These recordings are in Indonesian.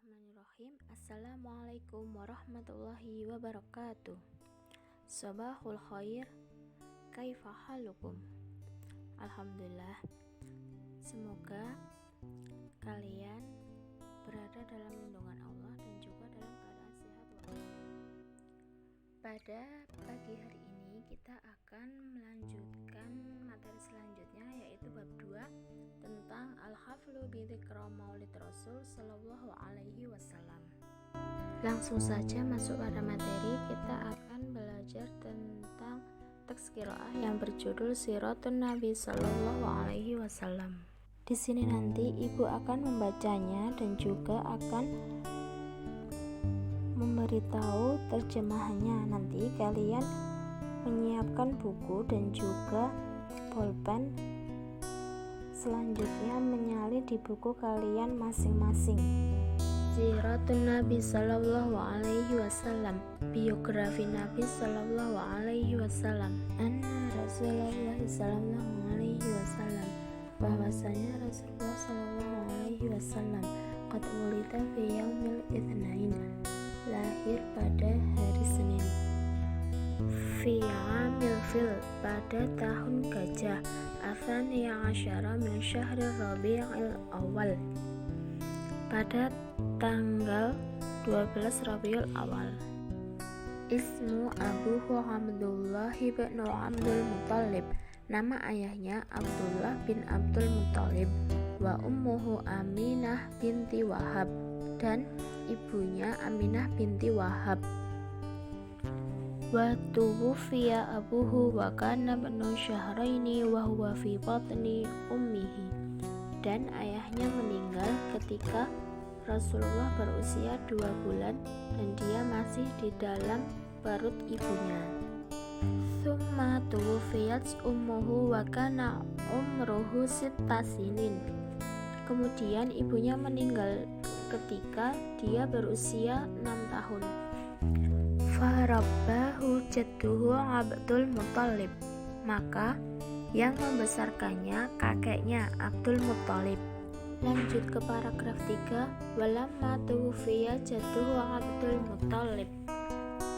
Bismillahirrahmanirrahim. Assalamualaikum warahmatullahi wabarakatuh. Sabahul khair. Kaifa halukum? Alhamdulillah. Semoga kalian berada dalam lindungan Allah dan juga dalam keadaan sehat walafiat. Pada pagi hari ini kita akan melanjutkan materi selanjutnya, yaitu bab 2 tentang al-haflu bi dzikra maulid Rasul sallallahu alaihi wasallam. Langsung saja masuk pada materi. Kita akan belajar tentang teks qiraah yang berjudul Siratun Nabi sallallahu alaihi wasallam. Di sini nanti ibu akan membacanya dan juga akan memberitahu terjemahannya. Nanti kalian menyiapkan buku dan juga pulpen, selanjutnya menyalin di buku kalian masing-masing. Siratun Nabi sallallahu alaihi wasallam, biografi Nabi sallallahu alaihi wasallam. Anna Rasulullah sallallahu alaihi wasallam, bahwasanya Rasulullah sallallahu alaihi wasallam qad wulida fi yaumil itsnain, lahir pada hari Senin. Fi amil fil, pada tahun gajah. Athaniya asyara min syahri Rabi'il awal, pada tanggal 12 Rabiul Awal. Ismu abuhu Abdullah bin Abdul Muttalib, nama ayahnya Abdullah bin Abdul Muttalib. Wa ummuhu Aminah binti Wahab, dan ibunya Aminah binti Wahab. Wa tuwfiya abuhu wa kana ibnu syahraini wa huwa fi batni ummihi, dan ayahnya meninggal ketika Rasulullah berusia 2 bulan dan dia masih di dalam perut ibunya. Tsumma tuwfiyat ummuhu wa kana umruhu sitta sinin, kemudian ibunya meninggal ketika dia berusia 6 tahun. Farabbahu jadduhu Abdul Muttalib, maka yang membesarkannya kakeknya Abdul Muttalib. Lanjut ke paragraf 3. Walamma tuwfiya jadduhu Abdul Muttalib,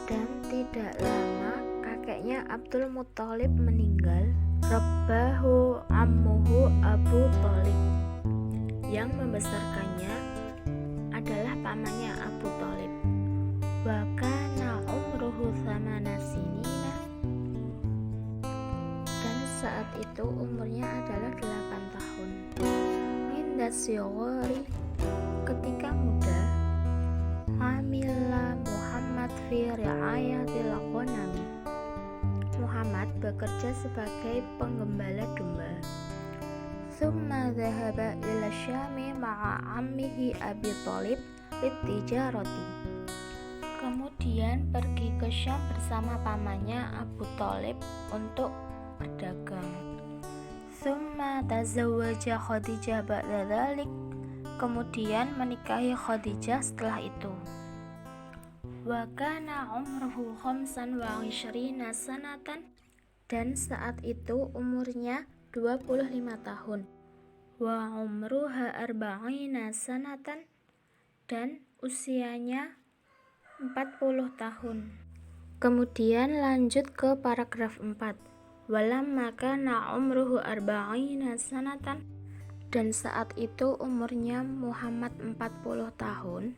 dan tidak lama kakeknya Abdul Muttalib meninggal. Rabbahu ammuhu Abu Thalib, yang membesarkannya adalah pamannya Abu Thalib. Wa kana umruhu thamana sinina, dan saat itu umurnya adalah 8 tahun. Inda sighari, ketika muda. Amila Muhammad fi ri'ayatil ghanami, Muhammad bekerja sebagai penggembala domba. Tsumma dhahaba ila Syami ma'a ammihi Abi Thalib litijarati, kemudian pergi ke Syam bersama pamannya Abu Thalib untuk berdagang. Tsumma tazawwaja Khadijah ba'da dzalik, kemudian menikahi Khadijah setelah itu. Wa kana umruhu 25 sanatan, dan saat itu umurnya 25 tahun. Wa umruha 40 sanatan, dan usianya 40 tahun. Kemudian lanjut ke paragraf 4. Walamma kana umruhu 40 sanatan, dan saat itu umurnya Muhammad 40 tahun.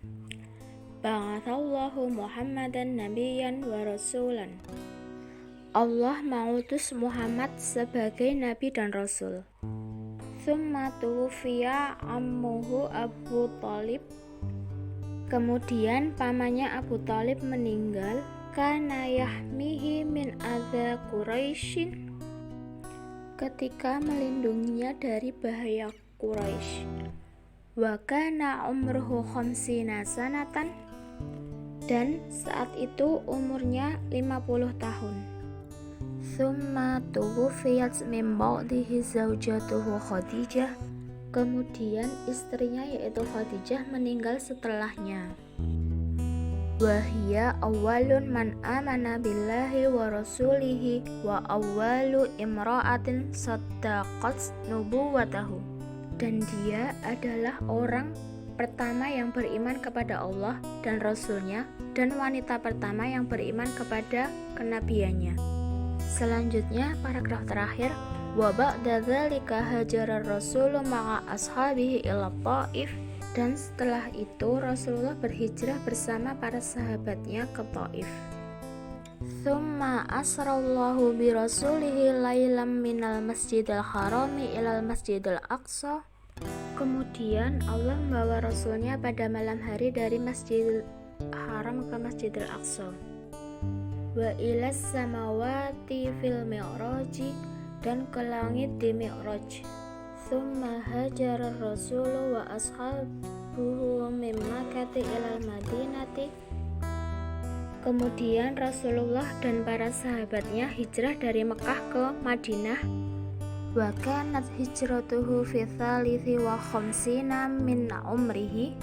Ba'atsallahu Muhammadan nabiyyan wa rasulan, Allah mengutus Muhammad sebagai nabi dan rasul. Tsumma tuwfiya ammuhu Abu Thalib, kemudian pamannya Abu Thalib meninggal. Kana yahmihi min adza Quraisyin, ketika melindunginya dari bahaya Quraisy. Wa kana umruhu 50 sanatan, dan saat itu umurnya 50 tahun. Tsumma tuwfiyat min ba'dihi zaujatuhu Khadijah, kemudian istrinya yaitu Khadijah meninggal setelahnya. Wahia awalun man amana billahi wa rasulihi wa awalu imra'atin saddaqat nubuwatahu, dan dia adalah orang pertama yang beriman kepada Allah dan Rasul-Nya, dan wanita pertama yang beriman kepada kenabiannya. Selanjutnya, paragraf terakhir, wa ba'da dzalika hajara Rasulu ma'a ashabihi ila Thaif, dan setelah itu Rasulullah berhijrah bersama para sahabatnya ke Thaif. Tsumma asrallahu bi rasulihi lailam minal masjidil harami ilal masjidil aqsa. Kemudian Allah membawa Rasulnya pada malam hari dari Masjidil Haram ke Masjidil Aqsa. Wa ilas samawati fil mi'raji, dan ke langit di Mi'raj. Tsumma hajara Rasulu wa ashabuhu min Makkati ilal Madinati. Kemudian Rasulullah dan para sahabatnya hijrah dari Mekah ke Madinah. Wa kanat hijratuhu fi tsalithi wa khamsina min umrihi,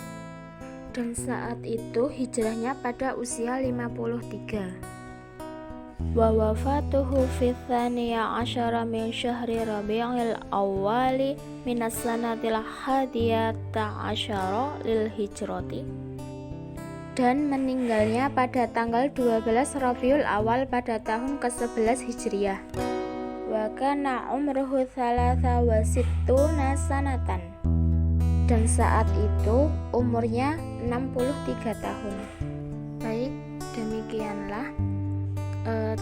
dan saat itu hijrahnya pada usia 53. Wa wafatuhu fi tsaniya asyara min syahri Rabi'il awwali minas sanatil hadiyata asyara lil hijrati, dan meninggalnya pada tanggal 12 Rabiul Awal pada tahun ke-11 Hijriah. Wa kana umruhu thalatha wa sittuna sanatan, dan saat itu umurnya 63 tahun. Baik, demikianlah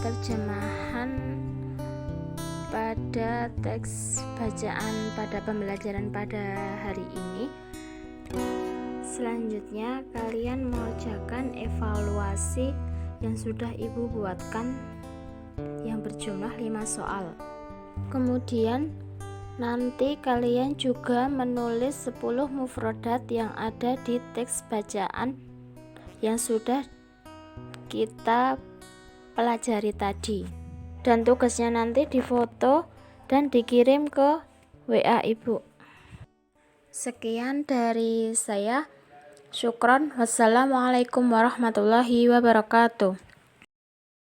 terjemahan pada teks bacaan pada pembelajaran pada hari ini. Selanjutnya kalian mengerjakan evaluasi yang sudah Ibu buatkan yang berjumlah 5 soal. Kemudian nanti kalian juga menulis 10 mufradat yang ada di teks bacaan yang sudah kita pelajari tadi. Dan tugasnya nanti difoto dan dikirim ke WA Ibu. Sekian dari saya. Syukron. Wassalamualaikum warahmatullahi wabarakatuh.